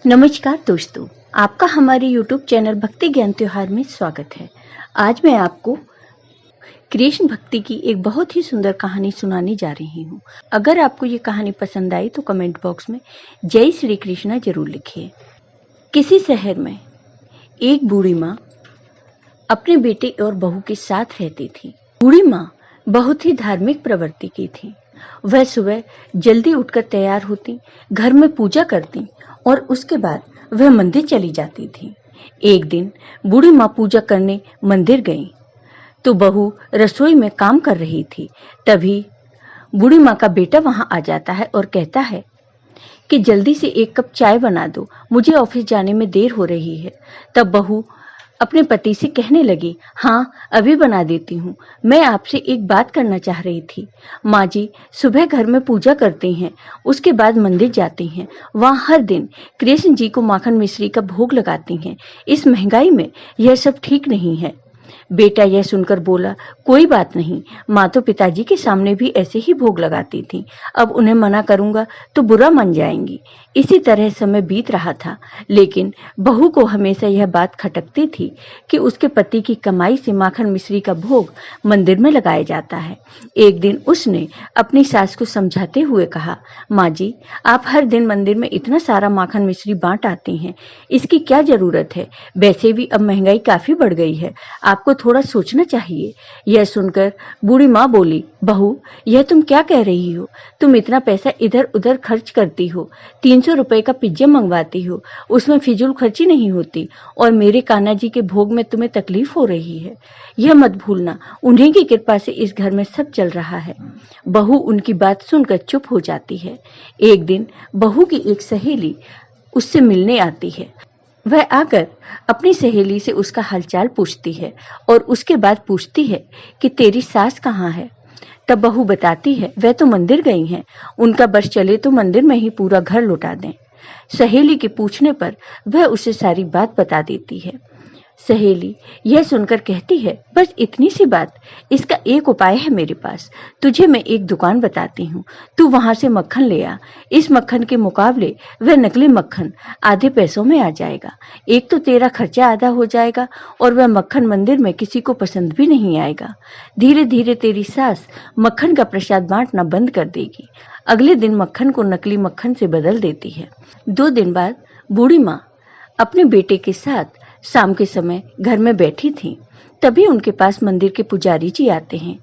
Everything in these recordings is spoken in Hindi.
नमस्कार दोस्तों, आपका हमारे YouTube चैनल भक्ति ज्ञान त्योहार में स्वागत है। आज मैं आपको कृष्ण भक्ति की एक बहुत ही सुंदर कहानी सुनाने जा रही हूँ। अगर आपको ये कहानी पसंद आई तो कमेंट बॉक्स में जय श्री कृष्णा जरूर लिखिए। किसी शहर में एक बूढ़ी माँ अपने बेटे और बहू के साथ रहती थी। बूढ़ी माँ बहुत ही धार्मिक प्रवृत्ति की थी। वह सुबह जल्दी उठकर तैयार होती, घर में पूजा करती और उसके बाद वह मंदिर चली जाती थी। एक दिन बूढ़ी माँ पूजा करने मंदिर गई तो बहू रसोई में काम कर रही थी। तभी बूढ़ी माँ का बेटा वहां आ जाता है और कहता है कि जल्दी से एक कप चाय बना दो, मुझे ऑफिस जाने में देर हो रही है। तब बहू अपने पति से कहने लगी, हाँ अभी बना देती हूँ। मैं आपसे एक बात करना चाह रही थी। माँ जी सुबह घर में पूजा करती हैं, उसके बाद मंदिर जाती हैं, वहाँ हर दिन कृष्ण जी को माखन मिश्री का भोग लगाती हैं। इस महंगाई में यह सब ठीक नहीं है। बेटा यह सुनकर बोला, कोई बात नहीं, माँ तो पिताजी के सामने भी ऐसे ही भोग लगाती थी, अब उन्हें मना करूंगा तो बुरा मान जाएंगी। इसी तरह समय बीत रहा था, लेकिन बहू को हमेशा यह बात खटकती थी कि उसके पति की कमाई से माखन मिश्री का भोग मंदिर में लगाया जाता है। एक दिन उसने अपनी सास को समझाते हुए कहा, माँ जी आप हर दिन मंदिर में इतना सारा माखन मिश्री बांट आती हैं, इसकी क्या जरूरत है? वैसे भी अब महंगाई काफी बढ़ गई है, आपको थोड़ा सोचना चाहिए। यह सुनकर बूढ़ी माँ बोली, बहू यह तुम क्या कह रही हो? तुम इतना पैसा इधर उधर खर्च करती हो, 300 रुपए का पिज्जा मंगवाती हो, उसमें फिजूल खर्ची नहीं होती, और मेरे कान्हा जी के भोग में तुम्हें तकलीफ हो रही है। यह मत भूलना, उन्हीं की कृपा से इस घर में सब चल रहा है। बहू उनकी बात सुनकर चुप हो जाती है। एक दिन बहू की एक सहेली उससे मिलने आती है। वह आकर अपनी सहेली से उसका हालचाल पूछती है और उसके बाद पूछती है कि तेरी सास कहाँ है? तब बहू बताती है, वह तो मंदिर गई हैं, उनका बस चले तो मंदिर में ही पूरा घर लौटा दें। सहेली के पूछने पर वह उसे सारी बात बता देती है। सहेली यह सुनकर कहती है, बस इतनी सी बात, इसका एक उपाय है मेरे पास। तुझे मैं एक दुकान बताती हूँ, तू वहां से मक्खन ले आ। इस मक्खन के मुकाबले वह नकली मक्खन आधे पैसों में आ जाएगा। एक तो तेरा खर्चा आधा हो जाएगा और वह मक्खन मंदिर में किसी को पसंद भी नहीं आएगा। धीरे धीरे तेरी सास मक्खन का प्रसाद बांटना बंद कर देगी। अगले दिन मक्खन को नकली मक्खन से बदल देती है। 2 दिन बाद बूढ़ी माँ अपने बेटे के साथ शाम के समय घर में बैठी थी। तभी उनके पास मंदिर के पुजारी जी आते हैं।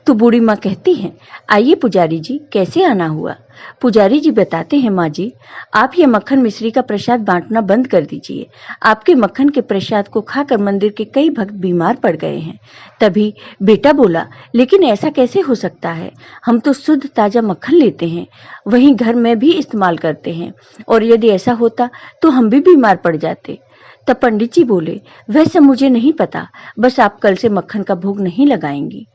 तो बूढ़ी माँ कहती हैं, आइए पुजारी जी, कैसे आना हुआ? पुजारी जी बताते हैं, माँ जी आप ये मक्खन मिश्री का प्रसाद बांटना बंद कर दीजिए। आपके मक्खन के प्रसाद को खाकर मंदिर के कई भक्त बीमार पड़ गए हैं। तभी बेटा बोला, लेकिन ऐसा कैसे हो सकता है? हम तो शुद्ध ताजा मक्खन लेते हैं, वहीं घर में भी इस्तेमाल करते हैं, और यदि ऐसा होता तो हम भी बीमार पड़ जाते। तब पंडित जी बोले, वह सब मुझे नहीं पता, बस आप कल से मक्खन का भोग नहीं लगाएंगी।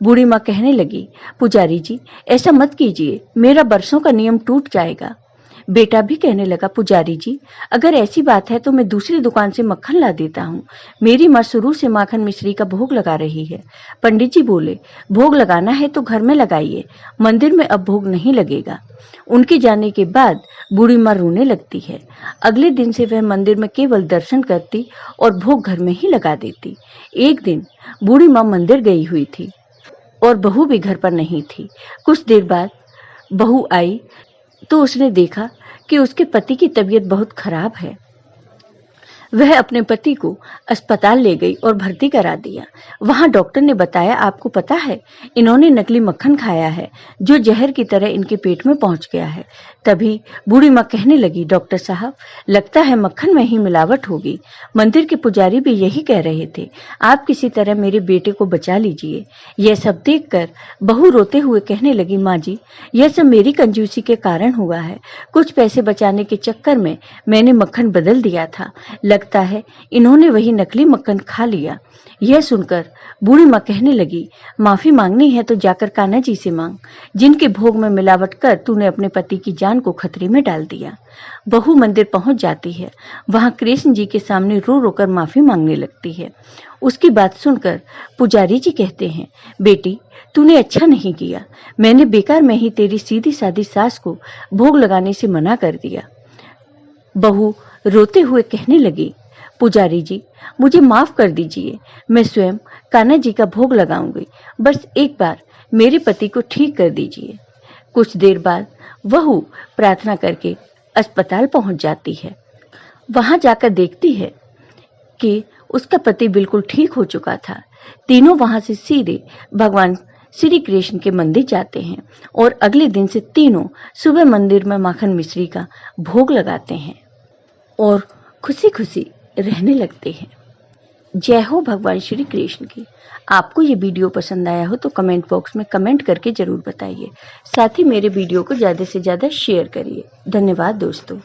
बूढ़ी माँ कहने लगी, पुजारी जी ऐसा मत कीजिए, मेरा बरसों का नियम टूट जाएगा। बेटा भी कहने लगा, पुजारी जी अगर ऐसी बात है तो मैं दूसरी दुकान से मक्खन ला देता हूँ, मेरी माँ शुरू से माखन मिश्री का भोग लगा रही है। पंडित जी बोले, भोग लगाना है तो घर में लगाइए, मंदिर में अब भोग नहीं लगेगा। उनके जाने के बाद बूढ़ी माँ रोने लगती है। अगले दिन से वह मंदिर में केवल दर्शन करती और भोग घर में ही लगा देती। एक दिन बूढ़ी माँ मंदिर गई हुई थी और बहू भी घर पर नहीं थी। कुछ देर बाद बहू आई तो उसने देखा कि उसके पति की तबीयत बहुत खराब है। वह अपने पति को अस्पताल ले गई और भर्ती करा दिया। वहां डॉक्टर ने बताया, आपको पता है इन्होंने नकली मक्खन खाया है जो जहर की तरह इनके पेट में पहुंच गया है। तभी बूढ़ी माँ कहने लगी, डॉक्टर साहब लगता है मक्खन में ही मिलावट होगी। मंदिर के पुजारी भी यही कह रहे थे, आप किसी तरह मेरे बेटे को बचा लीजिए। यह सब देखकर बहू रोते हुए कहने लगी, माँ जी यह सब मेरी कंजूसी के कारण हुआ है, कुछ पैसे बचाने के चक्कर में मैंने मक्खन बदल दिया था, लगता है इन्होंने वही नकली मक्खन खा लिया। यह सुनकर बूढ़ी माँ कहने लगी, माफी मांगनी है तो जाकर कान्हा जी से मांग, जिनके भोग में मिलावट कर तूने अपने पति की जान को खतरे में डाल दिया। बहू मंदिर पहुंच जाती है, वहां कृष्ण जी के सामने रो रो कर माफी मांगने लगती है। उसकी बात सुनकर पुजारी जी कहते हैं, बेटी तूने अच्छा नहीं किया, मैंने बेकार में ही तेरी सीधी सादी सास को भोग लगाने से मना कर दिया। बहू रोते हुए कहने लगी, पुजारी जी, मुझे माफ कर दीजिए, मैं स्वयं कान्हा जी का भोग लगाऊंगी, बस एक बार मेरे पति को ठीक कर दीजिए। कुछ देर बाद बहू प्रार्थना करके अस्पताल पहुंच जाती है। वहां जाकर देखती है कि उसका पति बिल्कुल ठीक हो चुका था। तीनों वहां से सीधे भगवान श्री कृष्ण के मंदिर जाते हैं और अगले दिन से तीनों सुबह मंदिर में माखन मिश्री का भोग लगाते हैं और खुशी खुशी रहने लगते हैं। जय हो भगवान श्री कृष्ण की। आपको ये वीडियो पसंद आया हो तो कमेंट बॉक्स में कमेंट करके जरूर बताइए। साथ ही मेरे वीडियो को ज़्यादा से ज़्यादा शेयर करिए। धन्यवाद दोस्तों।